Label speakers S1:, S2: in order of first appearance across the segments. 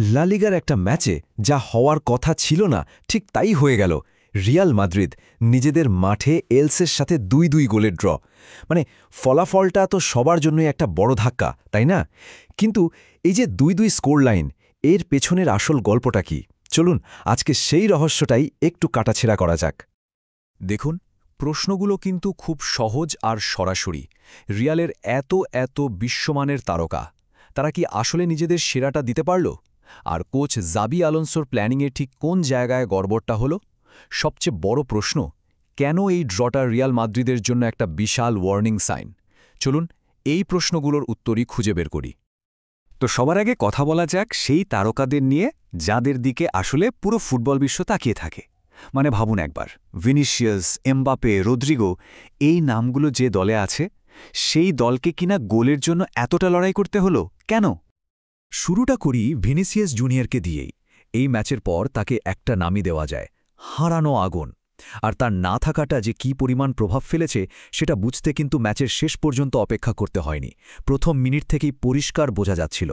S1: লা লিগার একটা ম্যাচে যা হওয়ার কথা ছিল না ঠিক তাই হয়ে গেল। রিয়াল মাদ্রিদ নিজেদের মাঠে এলসের সাথে ২-২ গোলের ড্র। মানে ফলাফলটা তো সবার জন্যই একটা বড় ধাক্কা, তাই না? কিন্তু এই যে ২-২ স্কোর লাইন, এর পেছনের আসল গল্পটা কি? চলুন আজকে সেই রহস্যটাই একটু কাটাছেঁড়া করা যাক।
S2: দেখুন, প্রশ্নগুলো কিন্তু খুব সহজ আর সরাসরি। রিয়ালের এত বিশ্বমানের তারকা, তারা কি আসলে নিজেদের সেরাটা দিতে পারল? আর কোচ জাবি আলোনসোর প্ল্যানিংয়ে ঠিক কোন জায়গায় গড়বড়টা হলো? সবচেয়ে বড় প্রশ্ন, কেন এই ড্রটা রিয়াল মাদ্রিদের জন্য একটা বিশাল ওয়ার্নিং সাইন? চলুন এই প্রশ্নগুলোর উত্তরই খুঁজে বের করি।
S3: তো সবার আগে কথা বলা যাক সেই তারকাদের নিয়ে যাদের দিকে আসলে পুরো ফুটবল বিশ্ব তাকিয়ে থাকে। মানে ভাবুন একবার, ভিনিসিয়াস, এমবাপে, রদ্রিগো, এই নামগুলো যে দলে আছে, সেই দলকে কিনা গোলের জন্য এতটা লড়াই করতে হলো কেন?
S4: শুরুটা করি ভিনিসিয়াস জুনিয়রকে দিয়েই। এই ম্যাচের পর তাকে একটা নামই দেওয়া যায়, হারানো আগুন। আর তার না থাকাটা যে কী পরিমাণ প্রভাব ফেলেছে সেটা বুঝতে কিন্তু ম্যাচের শেষ পর্যন্ত অপেক্ষা করতে হয়নি। প্রথম মিনিট থেকেই পরিষ্কার বোঝা যাচ্ছিল।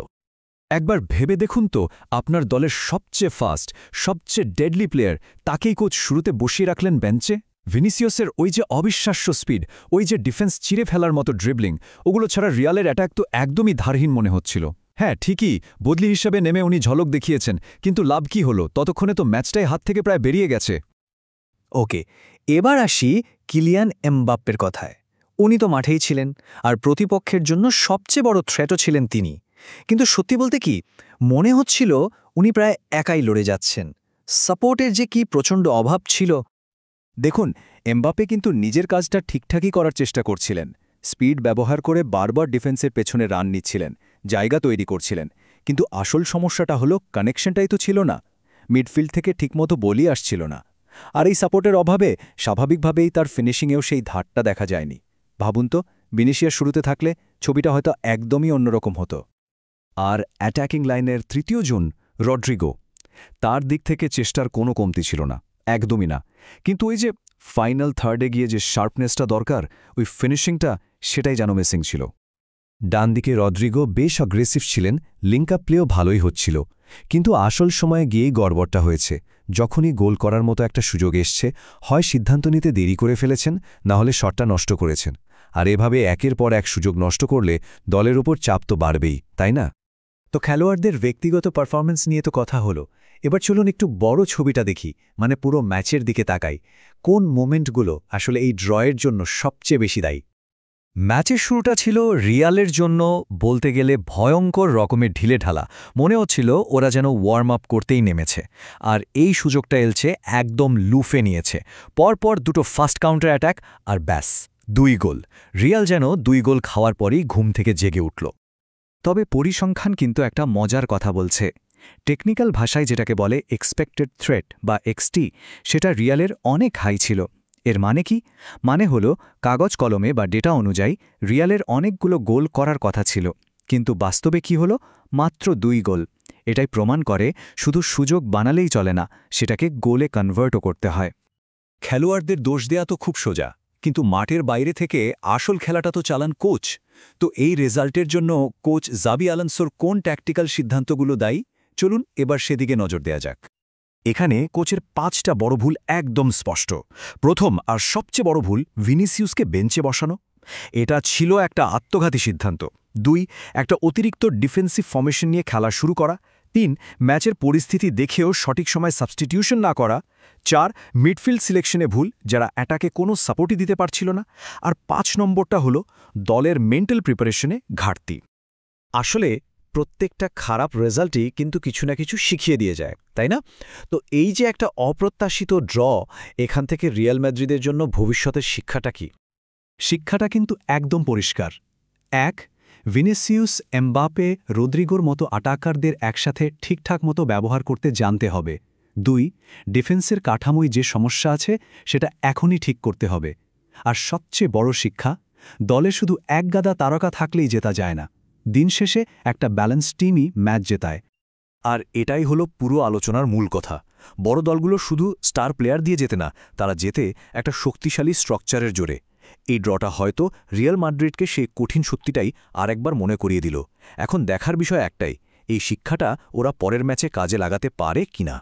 S1: একবার ভেবে দেখুন তো, আপনার দলের সবচেয়ে ফাস্ট, সবচেয়ে ডেডলি প্লেয়ার, তাকেই কোচ শুরুতে বসিয়ে রাখলেন বেঞ্চে। ভিনিসিয়াসের ওই যে অবিশ্বাস্য স্পিড, ওই যে ডিফেন্স চিরে ফেলার মতো ড্রিবলিং, ওগুলো ছাড়া রিয়ালের অ্যাটাক তো একদমই ধারহীন মনে হচ্ছিল। হ্যাঁ ঠিকই, বদলি হিসেবে নেমে উনি ঝলক দেখিয়েছেন, কিন্তু লাভ কি হলো? ততক্ষণে তো ম্যাচটাই হাত থেকে প্রায় বেরিয়ে গেছে।
S5: ওকে, এবার আসি কিলিয়ান এমবাপ্পের কথায়। উনি তো মাঠেই ছিলেন, আর প্রতিপক্ষের জন্য সবচেয়ে বড় থ্রেটও ছিলেন তিনি। কিন্তু সত্যি বলতে কি, মনে হচ্ছিল উনি প্রায় একাই লড়ে যাচ্ছেন। সাপোর্টের যে কি প্রচণ্ড অভাব ছিল।
S3: দেখুন, এমবাপ্পে কিন্তু নিজের কাজটা ঠিকঠাকই করার চেষ্টা করছিলেন। স্পিড ব্যবহার করে বারবার ডিফেন্সের পেছনে রান নিচ্ছিলেন, জায়গা তৈরি করছিলেন। কিন্তু আসল সমস্যাটা হলো কানেকশনটাই তো ছিল না। মিডফিল্ড থেকে ঠিকমতো বলই আসছিল না। আর এই সাপোর্টের অভাবে স্বাভাবিকভাবেই তার ফিনিশিংয়েও সেই ধারটা দেখা যায়নি। ভাবুন তো, ভিনিসিয়াস শুরুতে থাকলে ছবিটা হয়তো একদমই অন্যরকম হতো।
S1: আর অ্যাটাকিং লাইনের তৃতীয় জন রড্রিগো, তার দিক থেকে চেষ্টার কোনো কমতি ছিল না, একদমই না। কিন্তু ওই যে ফাইনাল থার্ডে গিয়ে যে শার্পনেসটা দরকার, ওই ফিনিশিংটা, সেটাই যেন মিসিং ছিল। ডান দিকে রড্রিগো বেশ অ্যাগ্রেসিভ ছিলেন, লিঙ্ক আপ প্লেও ভালোই হচ্ছিল। কিন্তু আসল সময়ে গিয়েই গড়বড়টা হয়েছে। যখনই গোল করার মতো একটা সুযোগ এসছে, হয় সিদ্ধান্ত নিতে দেরি করে ফেলেছেন, না হলে শটটা নষ্ট করেছেন। আর এভাবে একের পর এক সুযোগ নষ্ট করলে দলের ওপর চাপ তো বাড়বেই, তাই না?
S4: তো খেলোয়াড়দের ব্যক্তিগত পারফরম্যান্স নিয়ে তো কথা হলো, এবার চলুন একটু বড় ছবিটা দেখি, মানে পুরো ম্যাচের দিকে তাকাই। কোন মোমেন্টগুলো আসলে এই ড্রয়ের জন্য সবচেয়ে বেশি দায়ী?
S5: ম্যাচের শুরুটা ছিল রিয়ালের জন্য বলতে গেলে ভয়ঙ্কর রকমের ঢিলেঢালা। মনে হচ্ছিল ওরা যেন ওয়ার্ম আপ করতেই নেমেছে, আর এই সুযোগটা এলছে একদম লুফে নিয়েছে। পরপর দুটো ফাস্ট কাউন্টার অ্যাটাক, আর ব্যাস ২ গোল। রিয়াল যেন ২ গোল খাওয়ার পরই ঘুম থেকে জেগে উঠল। তবে পরিসংখ্যান কিন্তু একটা মজার কথা বলছে। টেকনিক্যাল ভাষায় যেটাকে বলে এক্সপেক্টেড থ্রেট বা এক্সটি, সেটা রিয়ালের অনেক হাই ছিল। এর মানে কি? মানে হলো, কাগজ কলমে বা ডেটা অনুযায়ী রিয়ালের অনেকগুলো গোল করার কথা ছিল, কিন্তু বাস্তবে কি হলো? মাত্র ২ গোল। এটাই প্রমাণ করে শুধু সুযোগ বানালেই চলে না, সেটাকে গোলে কনভার্টও করতে হয়।
S3: খেলোয়াড়দের দোষ দেয়া তো খুব সোজা, কিন্তু মাঠের বাইরে থেকে আসল খেলাটা তো চালান কোচ। তো এই রেজাল্টের জন্য কোচ জাবি আলোনসোর কোন ট্যাকটিক্যাল সিদ্ধান্তগুলো দায়ী? চলুন এবার সেদিকে নজর দেয়া যাক।
S4: এখানে কোচের ৫টা বড় ভুল একদম স্পষ্ট। প্রথম আর সবচেয়ে বড় ভুল, ভিনিসিয়াসকে বেঞ্চে বসানো। এটা ছিল একটা আত্মঘাতী সিদ্ধান্ত। ২, একটা অতিরিক্ত ডিফেন্সিভ ফর্মেশন নিয়ে খেলা শুরু করা। ৩, ম্যাচের পরিস্থিতি দেখেও সঠিক সময় সাবস্টিটিউশন না করা। ৪, মিডফিল্ড সিলেকশনে ভুল, যারা অ্যাটাকে কোনো সাপোর্টই দিতে পারছিল না। আর ৫ নম্বরটা হলো দলের মেন্টাল প্রিপারেশনে ঘাটতি। আসলে প্রত্যেকটা খারাপ রেজাল্টই কিন্তু কিছু না কিছু শিখিয়ে দিয়ে যায়, তাই না? তো এই যে একটা অপ্রত্যাশিত ড্র, এখান থেকে রিয়াল মাদ্রিদের জন্য ভবিষ্যতের শিক্ষাটা কি? শিক্ষাটা কিন্তু একদম পরিষ্কার। ১, ভিনিসিয়াস, এমবাপে, রদ্রিগোর মতো আটাকারদের একসাথে ঠিকঠাক মতো ব্যবহার করতে জানতে হবে। ২, ডিফেন্সের কাঠামোয় যে সমস্যা আছে সেটা এখনই ঠিক করতে হবে। আর সবচেয়ে বড় শিক্ষা, দলে শুধু একগাদা তারকা থাকলেই জেতা যায় না। দিন শেষে একটা ব্যালেন্স টিমই ম্যাচ জেতায়।
S1: আর এটাই হলো পুরো আলোচনার মূল কথা। বড় দলগুলো শুধু স্টার প্লেয়ার দিয়ে জেতে না, তারা জেতে একটা শক্তিশালী স্ট্রাকচারের জোরে। এই ড্রটা হয়তো রিয়াল মাদ্রিদকে সেই কঠিন সত্যিটাই আরেকবার মনে করিয়ে দিল। এখন দেখার বিষয় একটাই,
S4: এই শিক্ষাটা ওরা পরের ম্যাচে কাজে লাগাতে পারে কিনা।